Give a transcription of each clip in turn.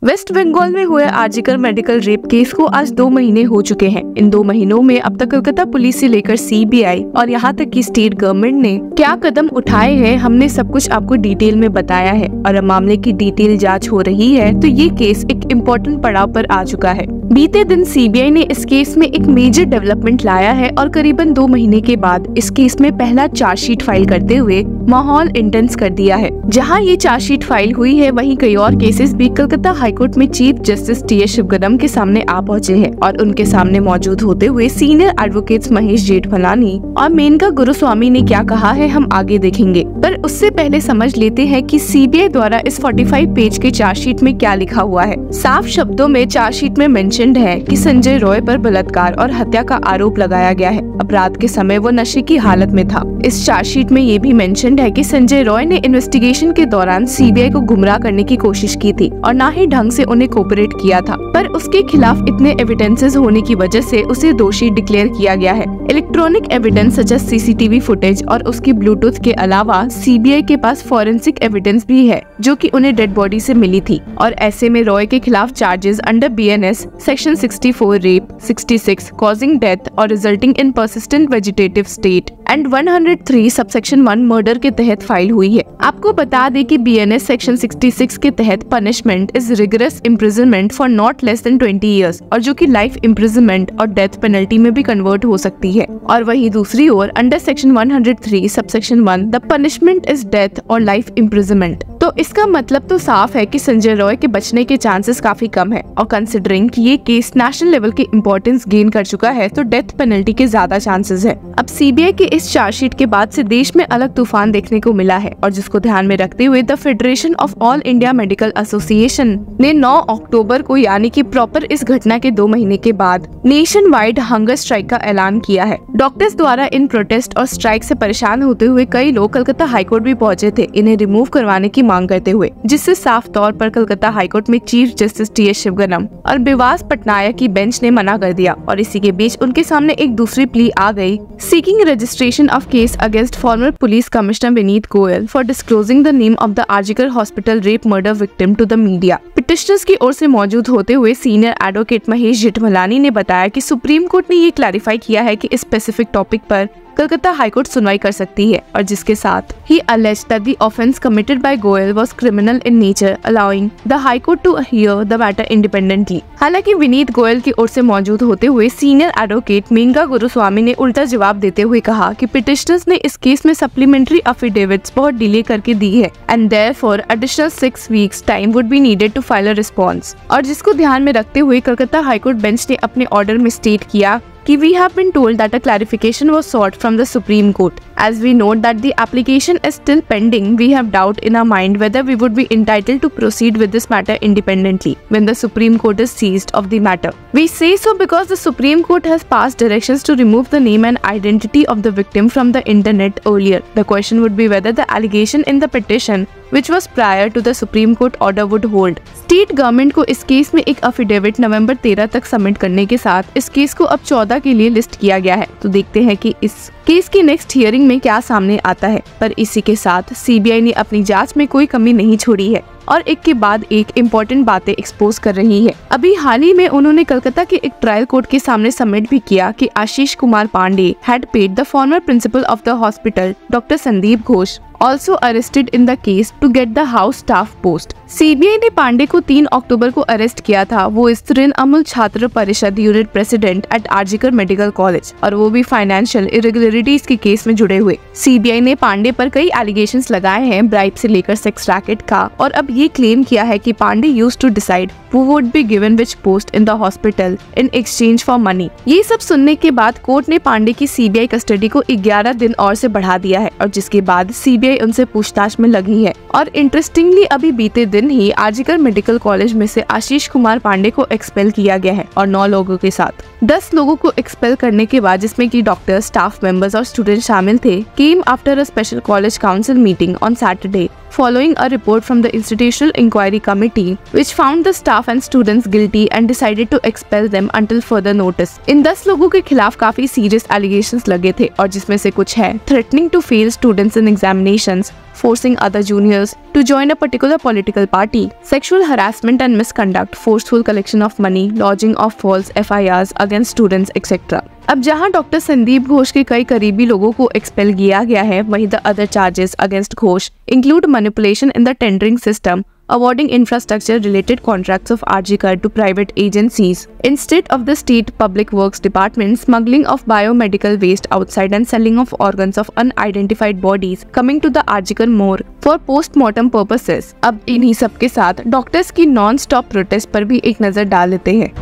Waste Bengal में हुए RG Kar medical rape case को आज 2 महीने हो चुके हैं। इन 2 महीनों में अब तक कोलकाता पुलिस से लेकर सीबीआई और यहाँ तक कि स्टेट गवर्नमेंट ने क्या कदम उठाए हैं, हमने सब कुछ आपको डिटेल में बताया है। और अब मामले की डिटेल जांच हो रही है तो ये केस एक इम्पोर्टेंट पड़ाव पर आ चुका है। बीते दिन सीबीआई ने इस केस में एक मेजर डेवलपमेंट लाया है और करीबन 2 महीने के बाद इस केस में पहला चार्जशीट फाइल करते हुए माहौल इंटेंस कर दिया है। जहां ये चार्जशीट फाइल हुई है वहीं कई और केसेस भी कोलकाता हाईकोर्ट में चीफ जस्टिस टी.एस. शिवगनम के सामने आ पहुंचे हैं और उनके सामने मौजूद होते हुए सीनियर एडवोकेट्स महेश जेठमलानी और मेनका गुरुस्वामी ने क्या कहा है हम आगे देखेंगे। पर उससे पहले समझ लेते हैं कि सीबीआई द्वारा इस 45 पेज के चार्जशीट में क्या लिखा हुआ है। साफ शब्दों में चार्जशीट में मेंशन्ड है कि संजय रॉय पर बलात्कार और हत्या का आरोप लगाया गया है। अपराध के समय वो नशे की हालत में था। इस चार्जशीट में ये भी मेंशन्ड है कि संजय रॉय ने इन्वेस्टिगेशन के दौरान सीबीआई को गुमराह करने की कोशिश की थी और ना ही ढंग से उन्हें कोऑपरेट किया था। पर उसके खिलाफ इतने एविडेंसेस होने की वजह से उसे दोषी डिक्लेयर किया गया है। Electronic evidence such as CCTV footage और उसकी ब्लूटूथ के अलावा सीबीआई के पास फॉरेंसिक एविडेंस भी है जो कि उन्हें डेड बॉडी से मिली थी। और ऐसे में रॉय के खिलाफ charges under BNS section 64 rape, 66 causing death और resulting in persistent vegetative state and 103 subsection 1 murder के तहत फाइल हुई है। आपको बता दें कि बीएनएस सेक्शन 66 के तहत punishment is rigorous imprisonment for not less than 20 years और जो कि लाइफ इम्प्रिजनमेंट और डेथ पेनल्टी में भी कन्वर्ट हो सकती है। और वहीं दूसरी ओर under section 103 subsection 1 the punishment is death or life imprisonment. तो इसका मतलब तो साफ है कि संजय रॉय के बचने के चांसेस काफी कम है और कंसिडरिंग कि ये केस नेशनल लेवल के इम्पोर्टेंस गेन कर चुका है तो डेथ पेनल्टी के ज्यादा चांसेस है। अब सीबीआई के इस चार्जशीट के बाद से देश में अलग तूफान देखने को मिला है और जिसको ध्यान में रखते हुए the federation of all India medical association ने 9 अक्टूबर को यानी कि प्रॉपर इस घटना के 2 महीने के बाद नेशन वाइड हंगर स्ट्राइक का ऐलान किया है। डॉक्टर्स द्वारा इन प्रोटेस्ट और स्ट्राइक से परेशान होते हुए कई लोग कोलकाता हाईकोर्ट भी पहुंचे थे इन्हें रिमूव करवाने की मांग करते हुए, जिससे साफ तौर पर कोलकाता हाईकोर्ट में चीफ जस्टिस टी.एस. शिवगनम और बिवास पटनायक की बेंच ने मना कर दिया। और इसी के बीच उनके सामने एक दूसरी प्ली आ गई, seeking registration of case against former police commissioner Vineet Goyal for disclosing the name of the RG Kar hospital rape murder victim to the media. Petitioners की ओर से मौजूद होते हुए सीनियर एडवोकेट महेश जेठमलानी ने बताया कि सुप्रीम कोर्ट ने ये क्लैरिफाई किया है कि इस स्पेसिफिक टॉपिक पर कोलकाता हाईकोर्ट सुनवाई कर सकती है और जिसके साथ ही alleged that the offence committed by Goel was criminal in nature, allowing the High Court to hear the matter independently। हालांकि विनीत गोयल की ओर से मौजूद होते हुए सीनियर एडवोकेट मेनका गुरुस्वामी ने उल्टा जवाब देते हुए कहा कि पिटिशनर्स ने इस केस में सप्लीमेंट्री अफिडेविट्स बहुत डिले करके दी है and therefore additional 6 weeks time would be needed to file a response. और जिसको ध्यान में रखते हुए कोलकाता हाईकोर्ट बेंच ने अपने ऑर्डर में स्टेट किया कि we have been told that a clarification was sought from the Supreme Court. As we note that the application is still pending, we have doubt in our mind whether we would be entitled to proceed with this matter independently when the Supreme Court is seized of the matter. We say so because the Supreme Court has passed directions to remove the name and identity of the victim from the internet earlier. The question would be whether the allegation in the petition which was prior to the Supreme Court order would hold. State government को इस case में एक affidavit नवंबर 13 तक submit करने के साथ इस case को अब 14 के लिए लिस्ट किया गया है। तो देखते हैं कि इस केस की नेक्स्ट हियरिंग में क्या सामने आता है। पर इसी के साथ सीबीआई ने अपनी जांच में कोई कमी नहीं छोड़ी है और एक के बाद एक इम्पोर्टेंट बातें एक्सपोज कर रही है। अभी हाल ही में उन्होंने कोलकाता के एक ट्रायल कोर्ट के सामने सबमिट भी किया कि Ashish Kumar Pandey had paid the former principal of the hospital doctor Sandip Ghosh also arrested in the case to get the house staff post। CBI ने पांडे को 3 अक्टूबर को अरेस्ट किया था। वो इस Trinamool Chhatra Parishad unit president at RG Kar medical college और वो भी फाइनेंशियल इरेगुलरिटीज के केस में जुड़े हुए। सीबीआई ने पांडे पर कई एलिगेशंस लगाए हैं ब्राइब से लेकर सेक्स रैकेट का और अब ये क्लेम किया है कि Pandey used to decide who would be given which post in the hospital in exchange for money। ये सब सुनने के बाद कोर्ट ने पांडे की सीबीआई कस्टडी को 11 दिन और से बढ़ा दिया है और जिसके बाद सीबीआई उनसे पूछताछ में लगी है। और इंटरेस्टिंगली अभी बीते दिन ही आरजीकर मेडिकल कॉलेज में से आशीष कुमार पांडे को एक्सपेल किया गया है और 9 लोगों के साथ 10 लोगों को एक्सपेल करने के बाद जिसमें कि डॉक्टर, स्टाफ मेंबर्स और स्टूडेंट शामिल थे, came after a special college council meeting on Saturday following a report from the Institutional Inquiry Committee, which found the staff and students guilty and decided to expel them until further notice. इन 10 लोगों के खिलाफ काफी serious allegations लगे थे और जिसमें से कुछ है threatening to fail students in examinations, forcing other juniors to join a particular political party, sexual harassment and misconduct, forceful collection of money, lodging of false FIRs against students, etc. अब जहां doctor Sandip Ghosh के कई करीबी लोगों को expel किया गया है, वहीं the other charges against Ghosh include manipulation in the tendering system, awarding infrastructure related contracts of RG to private agencies instead of the state public works department, smuggling of biomedical waste outside and selling of organs of unidentified bodies coming to the RG morgue for post-mortem purposes। अब इन्हीं सब के साथ doctors की non stop protest पर भी एक नजर डाल लेते हैं।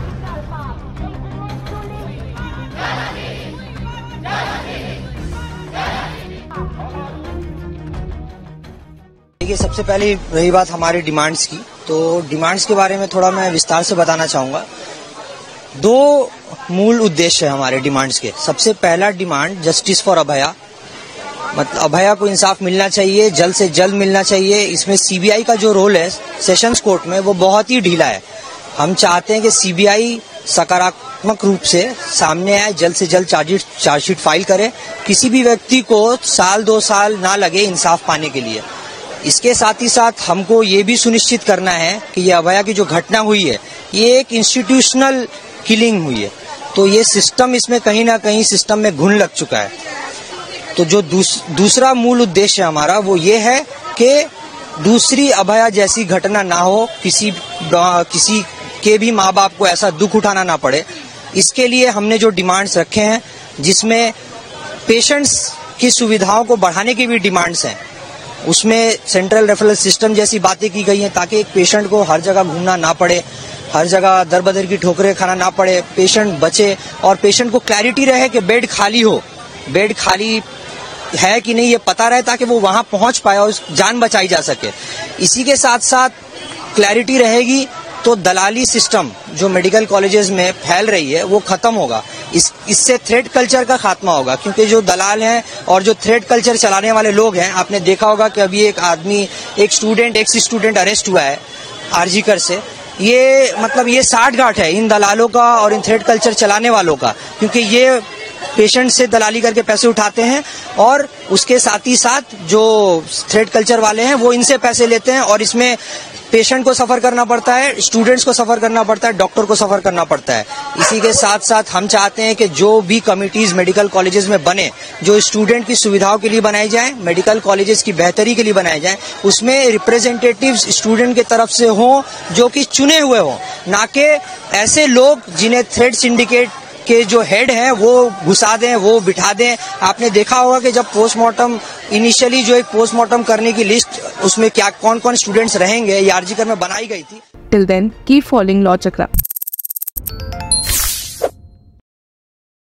देखिए, सबसे पहले रही बात हमारी डिमांड्स की, तो डिमांड्स के बारे में थोड़ा मैं विस्तार से बताना चाहूँगा। 2 मूल उद्देश्य है हमारे डिमांड्स के। सबसे पहला डिमांड जस्टिस फॉर अभया, मतलब अभया को इंसाफ मिलना चाहिए, जल्द से जल्द मिलना चाहिए। इसमें सीबीआई का जो रोल है सेशंस कोर्ट में वो बहुत ही ढीला है। हम चाहते हैं कि सीबीआई सकारात्मक रूप से सामने आए, जल्द से जल्द चार्जशीट फाइल करे, किसी भी व्यक्ति को 1-2 साल ना लगे इंसाफ पाने के लिए। इसके साथ ही साथ हमको ये भी सुनिश्चित करना है कि ये अभया की जो घटना हुई है ये एक इंस्टीट्यूशनल किलिंग हुई है, तो ये सिस्टम, इसमें कहीं ना कहीं सिस्टम में घुन लग चुका है। तो जो दूसरा मूल उद्देश्य हमारा वो ये है कि दूसरी अभया जैसी घटना ना हो, किसी के भी माँ बाप को ऐसा दुख उठाना ना पड़े। इसके लिए हमने जो डिमांड्स रखे हैं, जिसमें पेशेंट्स की सुविधाओं को बढ़ाने की भी डिमांड्स हैं, उसमें सेंट्रल रेफरल सिस्टम जैसी बातें की गई हैं ताकि एक पेशेंट को हर जगह घूमना ना पड़े, हर जगह दर बदर की ठोकरें खाना ना पड़े, पेशेंट बचे और पेशेंट को क्लैरिटी रहे कि बेड खाली हो, बेड खाली है कि नहीं ये पता रहे, ताकि वो वहां पहुंच पाए और जान बचाई जा सके। इसी के साथ साथ क्लैरिटी रहेगी तो दलाली सिस्टम जो मेडिकल कॉलेजेस में फैल रही है वो खत्म होगा। इससे थ्रेड कल्चर का खात्मा होगा, क्योंकि जो दलाल हैं और जो थ्रेड कल्चर चलाने वाले लोग हैं, आपने देखा होगा कि अभी एक आदमी, एक स्टूडेंट अरेस्ट हुआ है आरजीकर से। ये मतलब ये साठगांठ है इन दलालों का और इन थ्रेड कल्चर चलाने वालों का, क्योंकि ये पेशेंट से दलाली करके पैसे उठाते हैं और उसके साथ ही साथ जो थ्रेड कल्चर वाले हैं वो इनसे पैसे लेते हैं और इसमें पेशेंट को सफर करना पड़ता है, स्टूडेंट्स को सफर करना पड़ता है, डॉक्टर को सफर करना पड़ता है। इसी के साथ साथ हम चाहते हैं कि जो भी कमिटीज मेडिकल कॉलेजेस में बने, जो स्टूडेंट की सुविधाओं के लिए बनाई जाए, मेडिकल कॉलेजेस की बेहतरी के लिए बनाए जाए, उसमें रिप्रेजेंटेटिव्स स्टूडेंट की तरफ से हों जो कि चुने हुए हों, ना कि ऐसे लोग जिन्हें थ्रेड सिंडिकेट के जो हेड हैं वो घुसा दें, वो बिठा दें। आपने देखा होगा कि जब पोस्टमार्टम, इनिशियली जो एक पोस्टमार्टम करने की लिस्ट, उसमें क्या कौन कौन स्टूडेंट्स रहेंगे, ये आरजीकर में बनाई गई थी। Till then keep following law चक्रा।